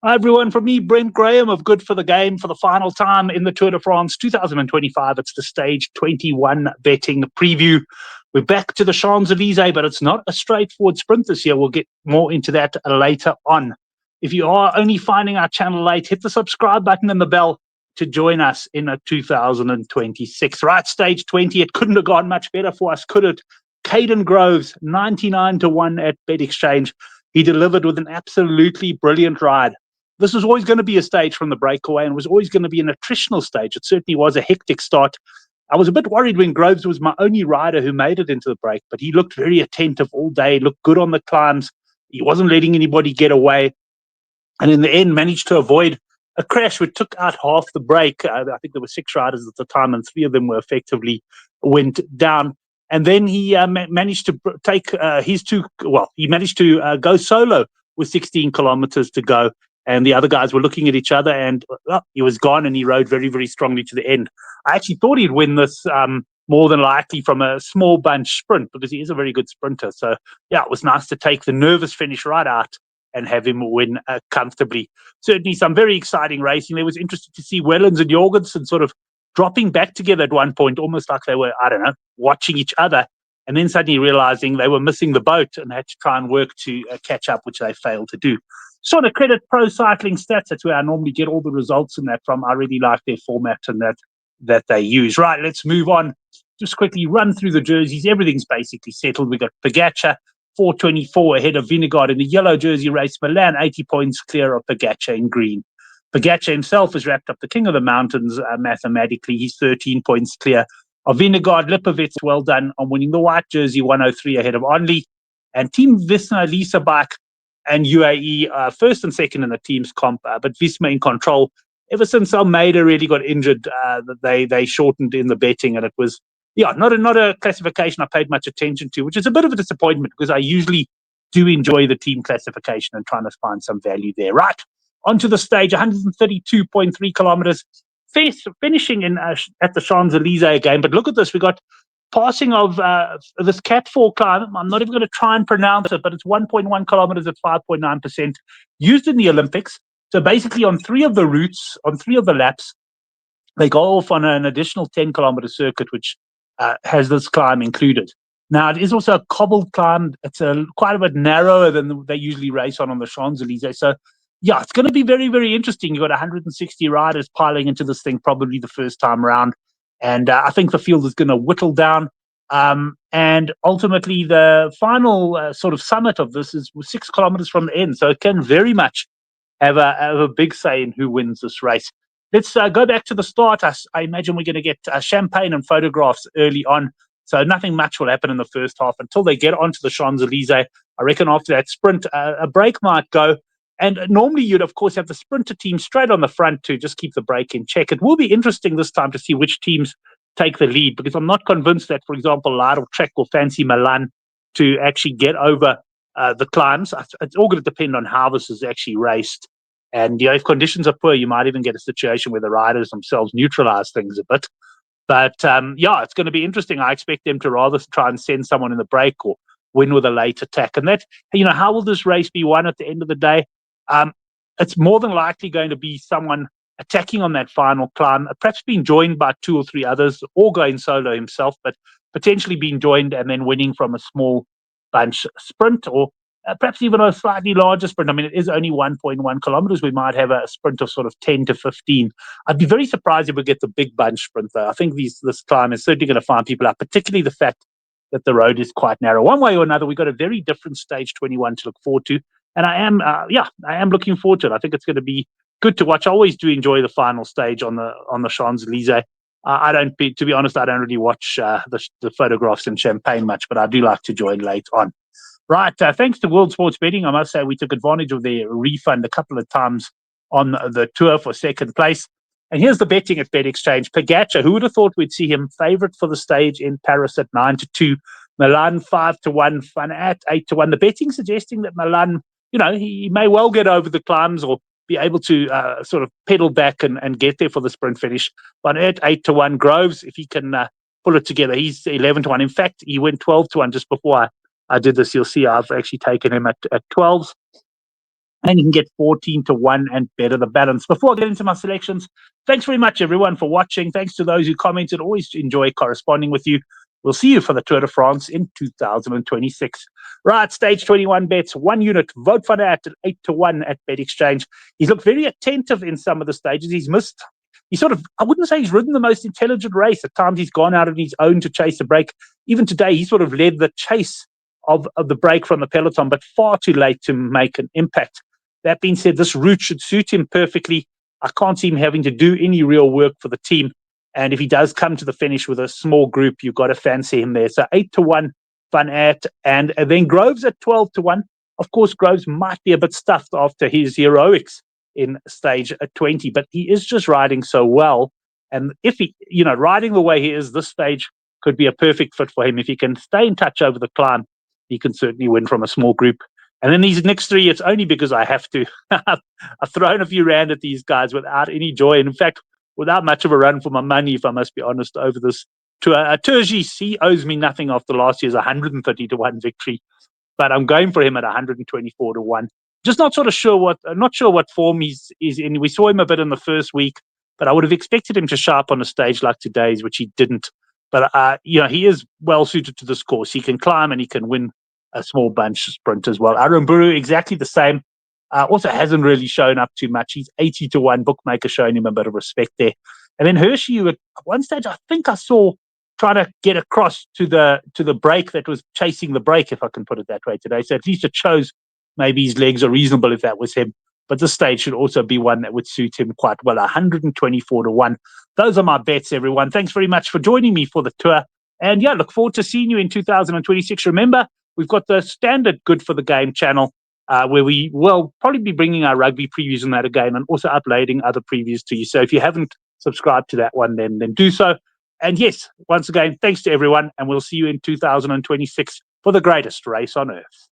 Hi everyone, from me, Brent Graham of Good for the Game for the final time in the Tour de France 2025. It's the stage 21 betting preview. We're back to the Champs-Elysees, but it's not a straightforward sprint this year. We'll get more into that later on. If you are only finding our channel late, hit the subscribe button and the bell to join us in 2026. Right, stage 20, it couldn't have gone much better for us, could it? Caden Groves, 99 to 1 at Bet Exchange. He delivered with an absolutely brilliant ride. This was always going to be a stage from the breakaway and was always going to be an attritional stage. It certainly was a hectic start. I was a bit worried when Groves was my only rider who made it into the break, but he looked very attentive all day, looked good on the climbs. He wasn't letting anybody get away. And in the end, managed to avoid a crash which took out half the break. I think there were 6 riders at the time, and 3 of them were effectively went down. And then he managed to take his two. Well, he managed to go solo with 16 kilometers to go, and the other guys were looking at each other, and he was gone, and he rode very, very strongly to the end. I actually thought he'd win this more than likely from a small bunch sprint because he is a very good sprinter. So, yeah, it was nice to take the nervous finish right out and have him win comfortably. Certainly some very exciting racing. It was interesting to see Wellens and Jorgensen sort of dropping back together at one point, almost like they were, I don't know, watching each other, and then suddenly realizing they were missing the boat and had to try and work to catch up, which they failed to do. Just want to credit Pro Cycling Stats. That's where I normally get all the results in that from. I really like their format and that they use. Right, let's move on. Just quickly run through the jerseys. Everything's basically settled. We got Pogačar, 424 ahead of Vingegaard in the yellow jersey race. Milan, 80 points clear of Pogačar in green. Pogačar himself has wrapped up the King of the Mountains mathematically. He's 13 points clear of Vingegaard. Lipovic, well done on winning the white jersey, 103 ahead of Onley. And Team Visma, Lisa Bike, and UAE first and second in the team's comp, but Visma in control. Ever since Almeida really got injured, they shortened in the betting, and it was not a classification I paid much attention to, which is a bit of a disappointment because I usually do enjoy the team classification and trying to find some value there. Right, onto the stage, 132.3 kilometers, finishing in at the Champs-Elysees again. But look at this, we got passing of this Cat 4 climb. I'm not even going to try and pronounce it, but it's 1.1 kilometers at 5.9%, used in the Olympics. So basically on 3 of the routes, on 3 of the laps, they go off on an additional 10-kilometer circuit, which has this climb included. Now, it is also a cobbled climb. It's quite a bit narrower than they usually race on the Champs-Elysees. So, yeah, it's going to be very, very interesting. You've got 160 riders piling into this thing probably the first time around. And I think the field is going to whittle down. And ultimately, the final sort of summit of this is 6 kilometers from the end. So it can very much have a big say in who wins this race. Let's go back to the start. I imagine we're going to get champagne and photographs early on. So nothing much will happen in the first half until they get onto the Champs-Elysees. I reckon after that sprint, a break might go. And normally you'd, of course, have the sprinter team straight on the front to just keep the break in check. It will be interesting this time to see which teams take the lead, because I'm not convinced that, for example, Lard or Trek will fancy Milan to actually get over the climbs. It's all going to depend on how this is actually raced. And if conditions are poor, you might even get a situation where the riders themselves neutralize things a bit. But it's going to be interesting. I expect them to rather try and send someone in the break or win with a late attack. And that, how will this race be won at the end of the day? It's more than likely going to be someone attacking on that final climb, perhaps being joined by 2 or 3 others, or going solo himself, but potentially being joined and then winning from a small bunch sprint, or perhaps even a slightly larger sprint. I mean, it is only 1.1 kilometers. We might have a sprint of sort of 10 to 15. I'd be very surprised if we get the big bunch sprint, though. I think this climb is certainly going to find people out, particularly the fact that the road is quite narrow. One way or another, we've got a very different stage 21 to look forward to. And I am looking forward to it. I think it's going to be good to watch. I always do enjoy the final stage on the Champs-Elysees. To be honest, I don't really watch the photographs in Champagne much, but I do like to join late on. Right, thanks to World Sports Betting, I must say we took advantage of their refund a couple of times on the tour for second place. And here's the betting at Bet Exchange. Pogačar, who would have thought we'd see him favourite for the stage in Paris at 9-2, Milan 5-1, Van Aert 8-1. The betting suggesting that Milan, he may well get over the climbs or be able to sort of pedal back and get there for the sprint finish. Van Aert 8-1, Groves, if he can pull it together, he's 11-1. In fact, he went 12-1 just before I did this. You'll see I've actually taken him at 12s. and you can get 14 to 1 and better the balance. Before I get into my selections, thanks very much, everyone, for watching. Thanks to those who commented. Always enjoy corresponding with you. We'll see you for the Tour de France in 2026. Right, stage 21 bets, 1 unit. Vote for that at 8 to 1 at Bet Exchange. He's looked very attentive in some of the stages. He's missed. I wouldn't say he's ridden the most intelligent race. At times he's gone out on his own to chase a break. Even today, he sort of led the chase of the break from the peloton, but far too late to make an impact. That being said, this route should suit him perfectly. I can't see him having to do any real work for the team. And if he does come to the finish with a small group, you've got to fancy him there. So 8 to 1, Van Aert. And then Groves at 12 to 1. Of course, Groves might be a bit stuffed after his heroics in stage 20, but he is just riding so well. And if he, riding the way he is, this stage could be a perfect fit for him. If he can stay in touch over the climb, he can certainly win from a small group. And then these next three, it's only because I have to. I've thrown a few rand at these guys without any joy. And in fact, without much of a run for my money, if I must be honest, over this tour. Turgis, he owes me nothing after last year's 130 to 1 victory. But I'm going for him at 124 to 1. Just not sure what form he's in. We saw him a bit in the first week, but I would have expected him to sharp on a stage like today's, which he didn't. But he is well suited to this course. He can climb and he can win a small bunch sprint as well. Aramburu, exactly the same. Also hasn't really shown up too much. He's 80 to 1. Bookmaker showing him a bit of respect there. And then Hershey, at one stage, I think I saw trying to get across to the break that was chasing the break, if I can put it that way today. So at least it shows maybe his legs are reasonable if that was him. But this stage should also be one that would suit him quite well. 124 to 1. Those are my bets, everyone. Thanks very much for joining me for the tour. And yeah, look forward to seeing you in 2026. Remember, we've got the standard Good for the Game channel, where we will probably be bringing our rugby previews on that again and also uploading other previews to you. So if you haven't subscribed to that one, then do so. And yes, once again, thanks to everyone, and we'll see you in 2026 for the greatest race on earth.